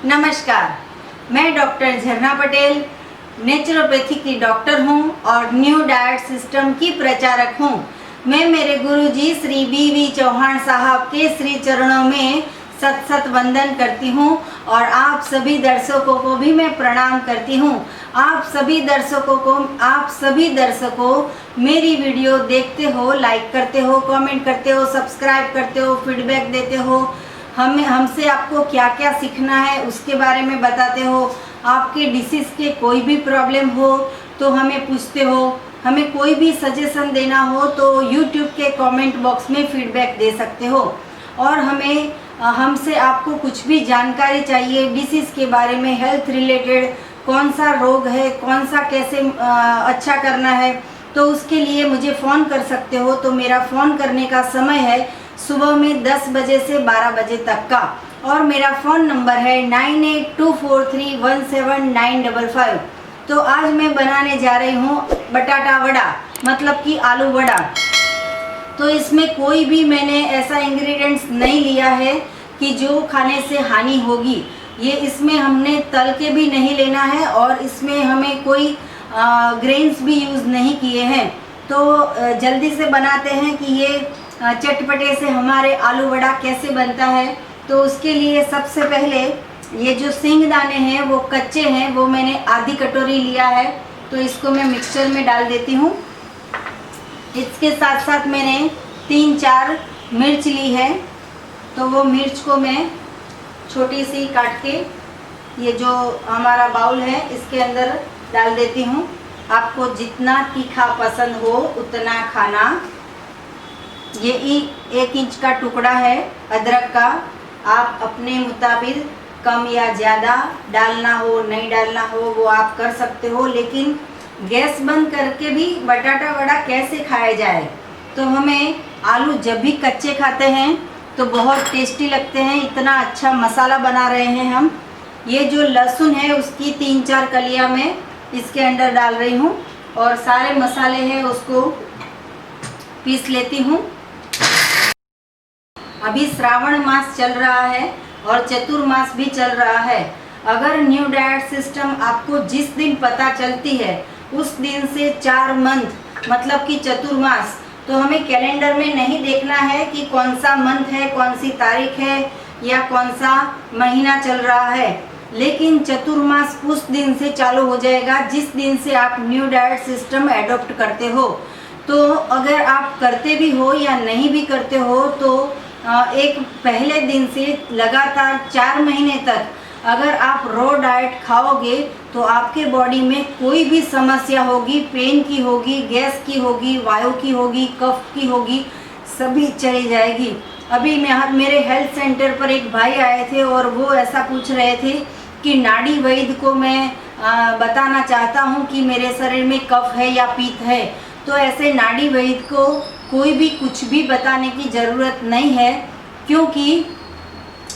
नमस्कार, मैं डॉक्टर झरना पटेल नेचुरोपैथी की डॉक्टर हूं और न्यू डाइट सिस्टम की प्रचारक हूं। मैं मेरे गुरुजी श्री बी चौहान साहब के श्री चरणों में सत सत वंदन करती हूं और आप सभी दर्शकों को भी मैं प्रणाम करती हूं। आप सभी दर्शकों मेरी वीडियो देखते हो, लाइक करते हो, कमेंट करते हो, सब्सक्राइब करते हो, फीडबैक देते हो, हमसे आपको क्या क्या सीखना है उसके बारे में बताते हो। आपके डिसीज़ के कोई भी प्रॉब्लम हो तो हमें पूछते हो, हमें कोई भी सजेशन देना हो तो यूट्यूब के कमेंट बॉक्स में फीडबैक दे सकते हो। और हमसे आपको कुछ भी जानकारी चाहिए डिसीज़ के बारे में, हेल्थ रिलेटेड, कौन सा रोग है, कौन सा कैसे अच्छा करना है, तो उसके लिए मुझे फ़ोन कर सकते हो। तो मेरा फ़ोन करने का समय है सुबह में 10 बजे से 12 बजे तक का, और मेरा फ़ोन नंबर है 9824317955। तो आज मैं बनाने जा रही हूँ बटाटा वड़ा, मतलब कि आलू वड़ा। तो इसमें कोई भी मैंने ऐसा इंग्रेडिएंट्स नहीं लिया है कि जो खाने से हानि होगी। ये इसमें हमने तल के भी नहीं लेना है और इसमें हमें कोई ग्रेन्स भी यूज़ नहीं किए हैं। तो जल्दी से बनाते हैं कि ये चटपटे से हमारे आलू वड़ा कैसे बनता है। तो उसके लिए सबसे पहले ये जो सींगदाने हैं वो कच्चे हैं, वो मैंने आधी कटोरी लिया है। तो इसको मैं मिक्सचर में डाल देती हूँ। इसके साथ साथ मैंने 3-4 मिर्च ली है, तो वो मिर्च को मैं छोटी सी काट के ये जो हमारा बाउल है इसके अंदर डाल देती हूँ। आपको जितना तीखा पसंद हो उतना खाना। ये 1 इंच का टुकड़ा है अदरक का, आप अपने मुताबिक कम या ज़्यादा डालना हो नहीं डालना हो वो आप कर सकते हो। लेकिन गैस बंद करके भी बटाटा वड़ा कैसे खाया जाए, तो हमें आलू जब भी कच्चे खाते हैं तो बहुत टेस्टी लगते हैं। इतना अच्छा मसाला बना रहे हैं हम। ये जो लहसुन है उसकी 3-4 कलियां मैं इसके अंदर डाल रही हूँ और सारे मसाले हैं उसको पीस लेती हूँ। अभी श्रावण मास चल रहा है और चतुर्मास भी चल रहा है। अगर न्यू डाइट सिस्टम आपको जिस दिन पता चलती है उस दिन से 4 मंथ, मतलब कि चतुर्मास, तो हमें कैलेंडर में नहीं देखना है कि कौन सा मंथ है, कौन सी तारीख है या कौन सा महीना चल रहा है। लेकिन चतुर्मास उस दिन से चालू हो जाएगा जिस दिन से आप न्यू डाइट सिस्टम एडॉप्ट करते हो। तो अगर आप करते भी हो या नहीं भी करते हो तो एक पहले दिन से लगातार 4 महीने तक अगर आप रॉ डाइट खाओगे तो आपके बॉडी में कोई भी समस्या होगी, पेन की होगी, गैस की होगी, वायु की होगी, कफ की होगी, सभी चली जाएगी। अभी मेरे हेल्थ सेंटर पर एक भाई आए थे और वो ऐसा पूछ रहे थे कि नाड़ी वैद्य को मैं बताना चाहता हूँ कि मेरे शरीर में कफ है या पित्त है। तो ऐसे नाड़ी वैद्य को कोई भी कुछ भी बताने की ज़रूरत नहीं है, क्योंकि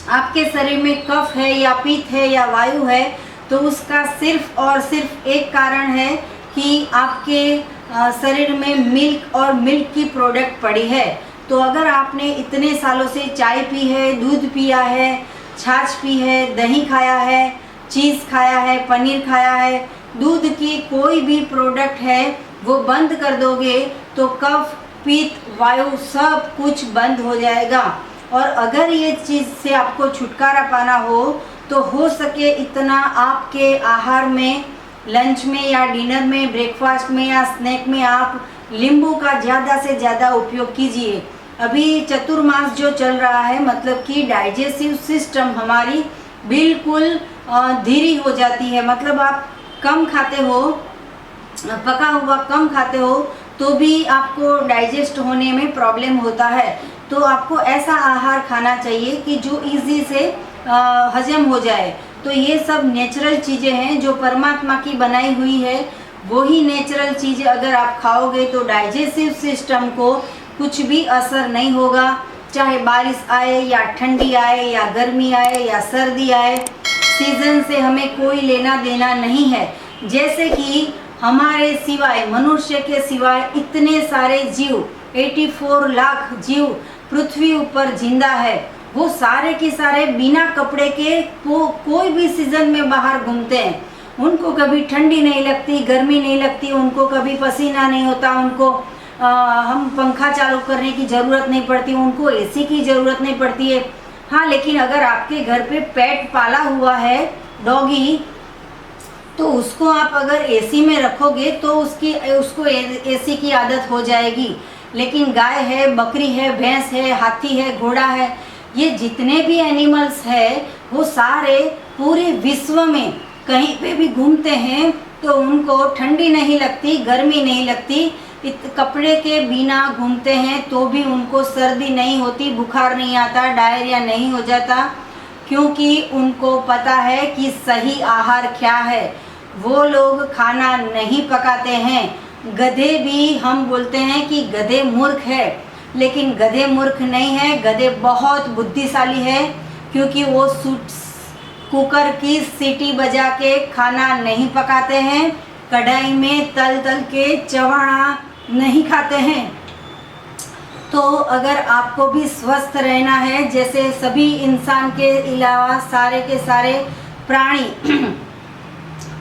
आपके शरीर में कफ है या पित्त है या वायु है तो उसका सिर्फ और सिर्फ एक कारण है कि आपके शरीर में मिल्क और मिल्क की प्रोडक्ट पड़ी है। तो अगर आपने इतने सालों से चाय पी है, दूध पिया है, छाछ पी है, दही खाया है, चीज़ खाया है, पनीर खाया है, दूध की कोई भी प्रोडक्ट है वो बंद कर दोगे तो कफ, पित्त, वायु सब कुछ बंद हो जाएगा। और अगर ये चीज़ से आपको छुटकारा पाना हो सके इतना आपके आहार में, लंच में या डिनर में, ब्रेकफास्ट में या स्नैक में आप नींबू का ज़्यादा से ज़्यादा उपयोग कीजिए। अभी चतुर्मास जो चल रहा है, मतलब कि डाइजेस्टिव सिस्टम हमारी बिल्कुल धीरी हो जाती है। मतलब आप कम खाते हो, पका हुआ कम खाते हो तो भी आपको डाइजेस्ट होने में प्रॉब्लम होता है। तो आपको ऐसा आहार खाना चाहिए कि जो इजी से हजम हो जाए। तो ये सब नेचुरल चीज़ें हैं जो परमात्मा की बनाई हुई है। वही नेचुरल चीज़ें अगर आप खाओगे तो डाइजेस्टिव सिस्टम को कुछ भी असर नहीं होगा। चाहे बारिश आए या ठंडी आए या गर्मी आए या सर्दी आए, सीज़न से हमें कोई लेना देना नहीं है। जैसे कि हमारे सिवाय, मनुष्य के सिवाय इतने सारे जीव, 84 लाख जीव पृथ्वी ऊपर जिंदा है वो सारे के सारे बिना कपड़े के कोई भी सीजन में बाहर घूमते हैं। उनको कभी ठंडी नहीं लगती, गर्मी नहीं लगती, उनको कभी पसीना नहीं होता, उनको हम पंखा चालू करने की ज़रूरत नहीं पड़ती, उनको एसी की ज़रूरत नहीं पड़ती है। हाँ, लेकिन अगर आपके घर पे पेट पाला हुआ है डॉगी, तो उसको आप अगर एसी में रखोगे तो उसको एसी की आदत हो जाएगी। लेकिन गाय है, बकरी है, भैंस है, हाथी है, घोड़ा है, ये जितने भी एनिमल्स है वो सारे पूरे विश्व में कहीं पे भी घूमते हैं तो उनको ठंडी नहीं लगती, गर्मी नहीं लगती, कपड़े के बिना घूमते हैं तो भी उनको सर्दी नहीं होती, बुखार नहीं आता, डायरिया नहीं हो जाता, क्योंकि उनको पता है कि सही आहार क्या है। वो लोग खाना नहीं पकाते हैं। गधे भी हम बोलते हैं कि गधे मूर्ख है, लेकिन गधे मूर्ख नहीं है, गधे बहुत बुद्धिशाली है, क्योंकि वो कुकर की सीटी बजा के खाना नहीं पकाते हैं, कढ़ाई में तल के चवाणा नहीं खाते हैं। तो अगर आपको भी स्वस्थ रहना है, जैसे सभी इंसान के अलावा सारे के सारे प्राणी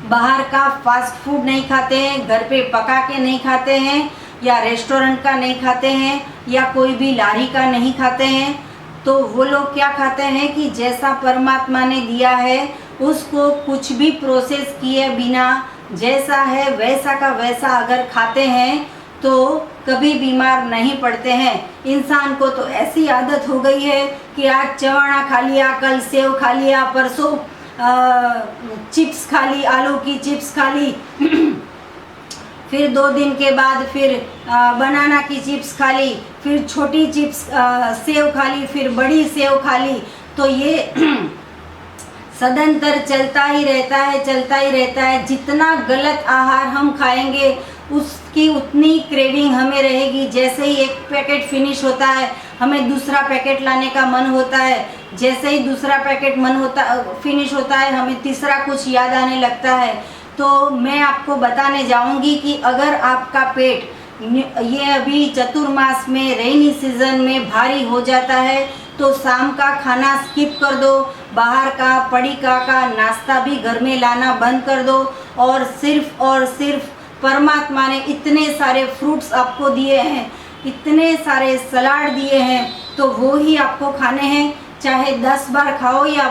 बाहर का फास्ट फूड नहीं खाते हैं, घर पे पका के नहीं खाते हैं, या रेस्टोरेंट का नहीं खाते हैं, या कोई भी लारी का नहीं खाते हैं, तो वो लोग क्या खाते हैं कि जैसा परमात्मा ने दिया है उसको कुछ भी प्रोसेस किए बिना जैसा है वैसा का वैसा अगर खाते हैं तो कभी बीमार नहीं पड़ते हैं। इंसान को तो ऐसी आदत हो गई है कि आज चवाणा खा लिया, कल सेव खा लिया, परसों चिप्स खा ली, आलू की चिप्स खा ली फिर 2 दिन के बाद फिर बनाना की चिप्स खा ली, फिर छोटी चिप्स सेव खा ली, फिर बड़ी सेव खा ली। तो ये सदंतर चलता ही रहता है। जितना गलत आहार हम खाएंगे उसकी उतनी क्रेविंग हमें रहेगी। जैसे ही एक पैकेट फिनिश होता है हमें दूसरा पैकेट लाने का मन होता है, जैसे ही दूसरा पैकेट फिनिश होता है हमें तीसरा कुछ याद आने लगता है। तो मैं आपको बताने जाऊंगी कि अगर आपका पेट ये अभी चतुर्मास में रेनी सीजन में भारी हो जाता है तो शाम का खाना स्किप कर दो, बाहर का पड़ीका का नाश्ता भी घर में लाना बंद कर दो, और सिर्फ परमात्मा ने इतने सारे फ्रूट्स आपको दिए हैं, इतने सारे सलाद दिए हैं, तो वो ही आपको खाने हैं। चाहे 10 बार खाओ या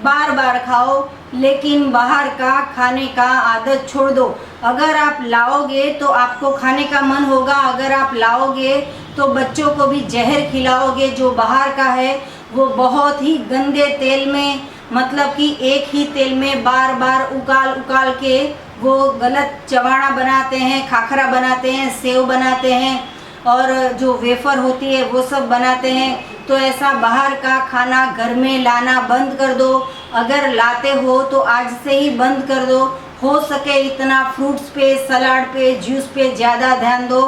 बार खाओ, लेकिन बाहर का खाने का आदत छोड़ दो। अगर आप लाओगे तो आपको खाने का मन होगा, अगर आप लाओगे तो बच्चों को भी जहर खिलाओगे। जो बाहर का है वो बहुत ही गंदे तेल में, मतलब कि एक ही तेल में बार उकाल के वो गलत चवाणा बनाते हैं, खाखरा बनाते हैं, सेव बनाते हैं, और जो वेफर होती है वो सब बनाते हैं। तो ऐसा बाहर का खाना घर में लाना बंद कर दो। अगर लाते हो तो आज से ही बंद कर दो। हो सके इतना फ्रूट्स पे, सलाद पे, जूस पे ज़्यादा ध्यान दो।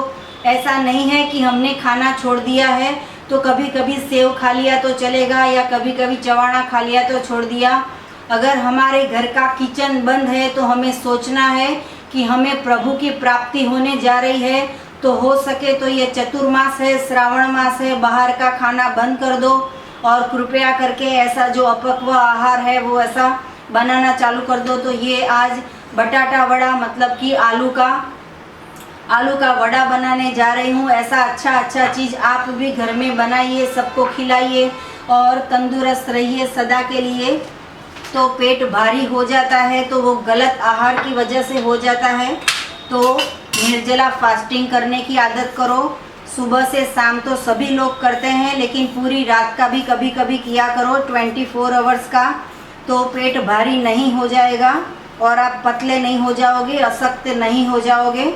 ऐसा नहीं है कि हमने खाना छोड़ दिया है तो कभी कभी सेव खा लिया तो चलेगा, या कभी कभी चवाणा खा लिया तो छोड़ दिया। अगर हमारे घर का किचन बंद है तो हमें सोचना है कि हमें प्रभु की प्राप्ति होने जा रही है। तो हो सके तो ये चतुर्मास है, श्रावण मास है, बाहर का खाना बंद कर दो, और कृपया करके ऐसा जो अपक्व आहार है वो ऐसा बनाना चालू कर दो। तो ये आज बटाटा वड़ा, मतलब कि आलू का वड़ा बनाने जा रही हूँ। ऐसा अच्छा चीज़ आप भी घर में बनाइए, सबको खिलाइए और तंदुरुस्त रहिए सदा के लिए। तो पेट भारी हो जाता है तो वो गलत आहार की वजह से हो जाता है। तो निर्जला फास्टिंग करने की आदत करो। सुबह से शाम तो सभी लोग करते हैं, लेकिन पूरी रात का भी कभी कभी किया करो, 24 आवर्स का। तो पेट भारी नहीं हो जाएगा और आप पतले नहीं हो जाओगे, अशक्त नहीं हो जाओगे।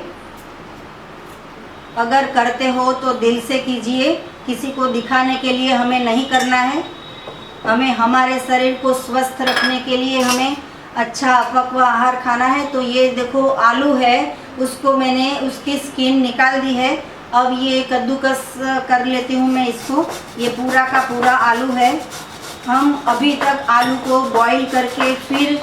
अगर करते हो तो दिल से कीजिए, किसी को दिखाने के लिए हमें नहीं करना है। हमें हमारे शरीर को स्वस्थ रखने के लिए हमें अच्छा अपक्व आहार खाना है। तो ये देखो आलू है, उसको मैंने उसकी स्किन निकाल दी है। अब ये कद्दूकस कर लेती हूँ मैं इसको। ये पूरा का पूरा आलू है। हम अभी तक आलू को बॉईल करके फिर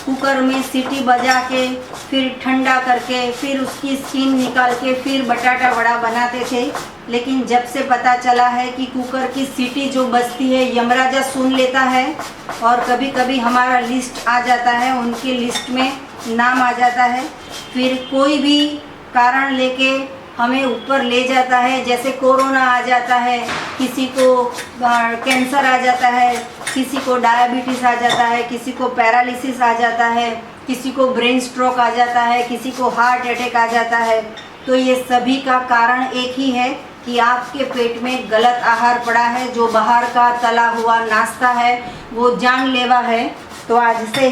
कुकर में सीटी बजा के फिर ठंडा करके फिर उसकी स्किन निकाल के फिर बटाटा वड़ा बनाते थे। लेकिन जब से पता चला है कि कुकर की सीटी जो बजती है यमराजा सुन लेता है और कभी कभी हमारा लिस्ट आ जाता है, उनकी लिस्ट में नाम आ जाता है, फिर कोई भी कारण लेके हमें ऊपर ले जाता है। जैसे कोरोना आ जाता है, किसी को कैंसर आ जाता है, किसी को डायबिटीज़ आ जाता है, किसी को पैरालिसिस आ जाता है, किसी को ब्रेन स्ट्रोक आ जाता है, किसी को हार्ट अटैक आ जाता है। तो ये सभी का कारण एक ही है कि आपके पेट में गलत आहार पड़ा है। जो बाहर का तला हुआ नाश्ता है वो जानलेवा है। तो आज से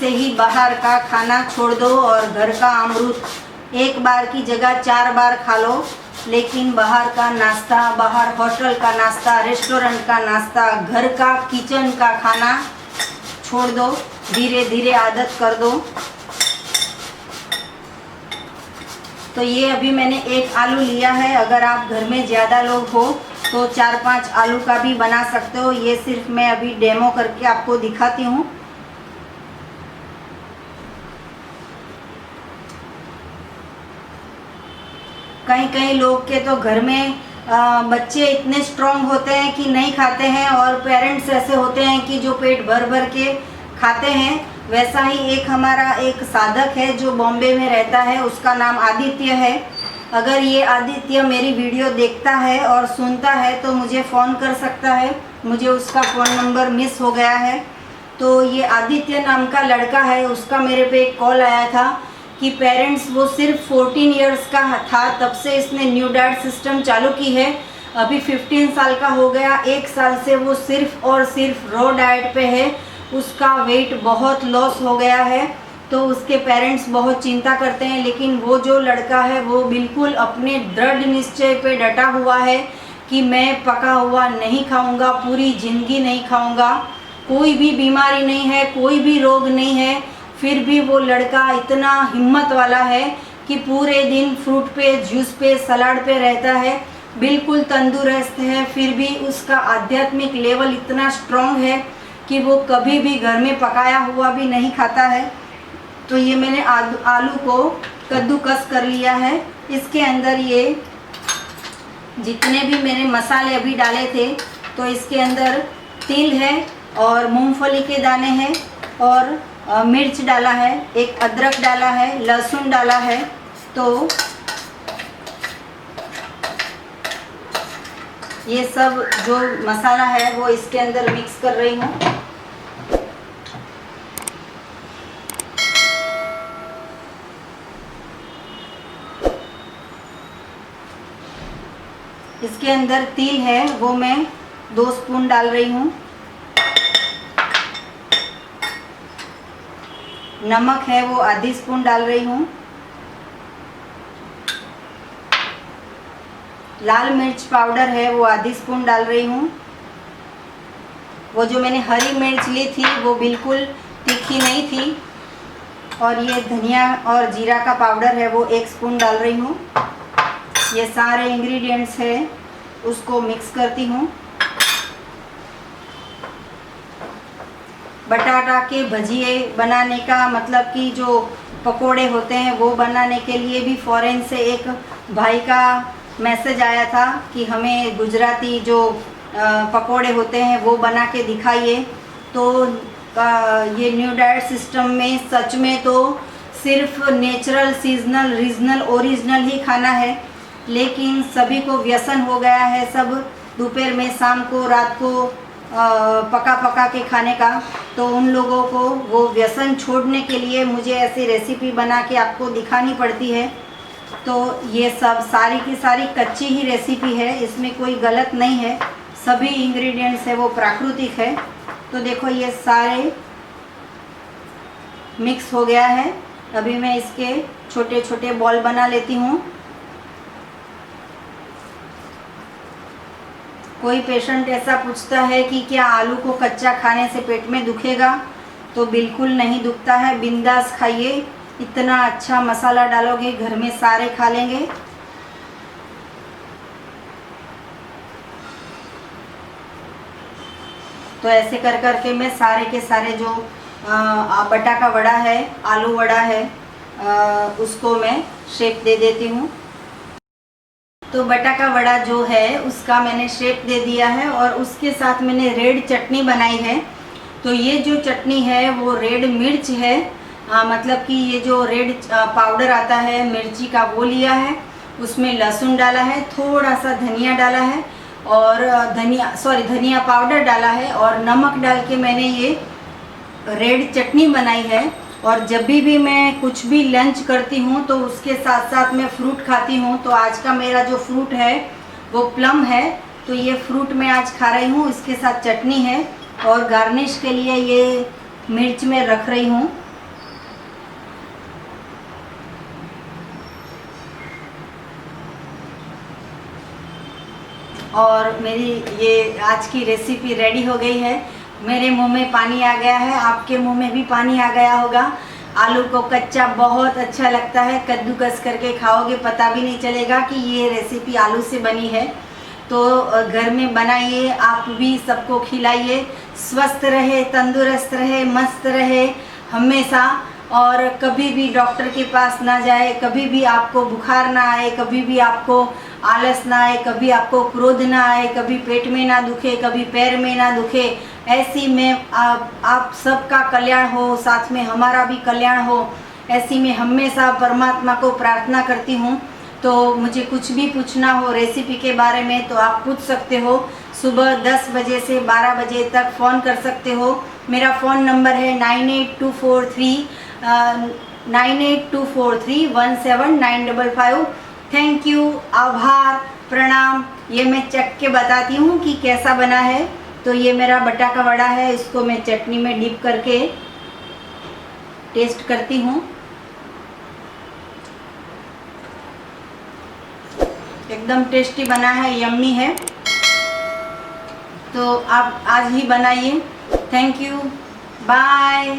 ही बाहर का खाना छोड़ दो और घर का अमृत एक बार की जगह 4 बार खा लो। लेकिन बाहर का नाश्ता, बाहर होटल का नाश्ता, रेस्टोरेंट का नाश्ता, घर का किचन का खाना छोड़ दो, धीरे धीरे आदत कर दो। तो ये अभी मैंने 1 आलू लिया है। अगर आप घर में ज़्यादा लोग हो तो 4-5 आलू का भी बना सकते हो। ये सिर्फ मैं अभी डेमो करके आपको दिखाती हूँ। कई लोग के तो घर में बच्चे इतने स्ट्रांग होते हैं कि नहीं खाते हैं, और पेरेंट्स ऐसे होते हैं कि जो पेट भर भर के खाते हैं। वैसा ही एक हमारा एक साधक है जो बॉम्बे में रहता है, उसका नाम आदित्य है। अगर ये आदित्य मेरी वीडियो देखता है और सुनता है तो मुझे फ़ोन कर सकता है। मुझे उसका फ़ोन नंबर मिस हो गया है। तो ये आदित्य नाम का लड़का है, उसका मेरे पे एक कॉल आया था कि पेरेंट्स, वो सिर्फ 14 इयर्स का था तब से इसने न्यू डाइट सिस्टम चालू की है। अभी 15 साल का हो गया, 1 साल से वो सिर्फ और सिर्फ रॉ डाइट पे है। उसका वेट बहुत लॉस हो गया है। तो उसके पेरेंट्स बहुत चिंता करते हैं, लेकिन वो जो लड़का है वो बिल्कुल अपने दृढ़ निश्चय पे डटा हुआ है कि मैं पका हुआ नहीं खाऊंगा, पूरी ज़िंदगी नहीं खाऊंगा। कोई भी बीमारी नहीं है, कोई भी रोग नहीं है, फिर भी वो लड़का इतना हिम्मत वाला है कि पूरे दिन फ्रूट पे, जूस पे, सलाद पे रहता है, बिल्कुल तंदुरुस्त है। फिर भी उसका आध्यात्मिक लेवल इतना स्ट्रॉन्ग है कि वो कभी भी घर में पकाया हुआ भी नहीं खाता है। तो ये मैंने आलू को कद्दूकस कर लिया है। इसके अंदर ये जितने भी मैंने मसाले अभी डाले थे, तो इसके अंदर तिल है और मूंगफली के दाने हैं और मिर्च डाला है, एक अदरक डाला है, लहसुन डाला है। तो ये सब जो मसाला है वो इसके अंदर मिक्स कर रही हूँ। इसके अंदर तिल है वो मैं 2 स्पून डाल रही हूँ। नमक है वो आधी स्पून डाल रही हूँ। लाल मिर्च पाउडर है वो आधी स्पून डाल रही हूँ। वो जो मैंने हरी मिर्च ली थी वो बिल्कुल तीखी नहीं थी। और ये धनिया और जीरा का पाउडर है वो 1 स्पून डाल रही हूँ। ये सारे इंग्रेडिएंट्स है उसको मिक्स करती हूँ। बटाटा के भजिए बनाने का मतलब कि जो पकोड़े होते हैं वो बनाने के लिए भी फ़ॉरेन से एक भाई का मैसेज आया था कि हमें गुजराती जो पकोड़े होते हैं वो बना के दिखाइए। तो ये न्यू डाइट सिस्टम में सच में तो सिर्फ नेचुरल, सीजनल, रीजनल, ओरिजिनल ही खाना है, लेकिन सभी को व्यसन हो गया है। सब दोपहर में, शाम को, रात को पका के खाने का। तो उन लोगों को वो व्यसन छोड़ने के लिए मुझे ऐसी रेसिपी बना के आपको दिखानी पड़ती है। तो ये सब सारी की सारी कच्ची ही रेसिपी है, इसमें कोई गलत नहीं है। सभी इंग्रेडिएंट्स है वो प्राकृतिक है। तो देखो ये सारे मिक्स हो गया है। अभी मैं इसके छोटे छोटे बॉल बना लेती हूँ। कोई पेशेंट ऐसा पूछता है कि क्या आलू को कच्चा खाने से पेट में दुखेगा? तो बिल्कुल नहीं दुखता है, बिंदास खाइए। इतना अच्छा मसाला डालोगे घर में सारे खा लेंगे। तो ऐसे कर के मैं सारे के सारे जो बटा का वड़ा है, आलू वड़ा है, उसको मैं शेप दे देती हूँ। तो बटाका वड़ा जो है उसका मैंने शेप दे दिया है और उसके साथ मैंने रेड चटनी बनाई है। तो ये जो चटनी है वो रेड मिर्च है, मतलब कि ये जो रेड पाउडर आता है मिर्ची का वो लिया है, उसमें लहसुन डाला है, थोड़ा सा धनिया डाला है और धनिया पाउडर डाला है और नमक डाल के मैंने ये रेड चटनी बनाई है। और जब भी मैं कुछ भी लंच करती हूँ तो उसके साथ साथ मैं फ्रूट खाती हूँ। तो आज का मेरा जो फ्रूट है वो प्लम है, तो ये फ्रूट मैं आज खा रही हूँ, इसके साथ चटनी है और गार्निश के लिए ये मिर्च में रख रही हूँ। और मेरी ये आज की रेसिपी रेडी हो गई है। मेरे मुंह में पानी आ गया है, आपके मुंह में भी पानी आ गया होगा। आलू को कच्चा बहुत अच्छा लगता है, कद्दूकस करके खाओगे पता भी नहीं चलेगा कि ये रेसिपी आलू से बनी है। तो घर में बनाइए, आप भी सबको खिलाइए, स्वस्थ रहे, तंदुरुस्त रहे, मस्त रहे हमेशा। और कभी भी डॉक्टर के पास ना जाए, कभी भी आपको बुखार ना आए, कभी भी आपको आलस ना आए, कभी आपको क्रोध ना आए, कभी पेट में ना दुखे, कभी पैर में ना दुखे। ऐसी में आप सबका कल्याण हो, साथ में हमारा भी कल्याण हो, ऐसी में हमेशा परमात्मा को प्रार्थना करती हूँ। तो मुझे कुछ भी पूछना हो रेसिपी के बारे में तो आप पूछ सकते हो। सुबह 10 बजे से 12 बजे तक फ़ोन कर सकते हो। मेरा फ़ोन नंबर है 9824317955। थैंक यू, आभार, प्रणाम। ये मैं चख के बताती हूँ कि कैसा बना है। तो ये मेरा बटाका वड़ा है, इसको मैं चटनी में डिप करके टेस्ट करती हूँ। एकदम टेस्टी बना है, यम्मी है। तो आप आज ही बनाइए। Thank you, bye.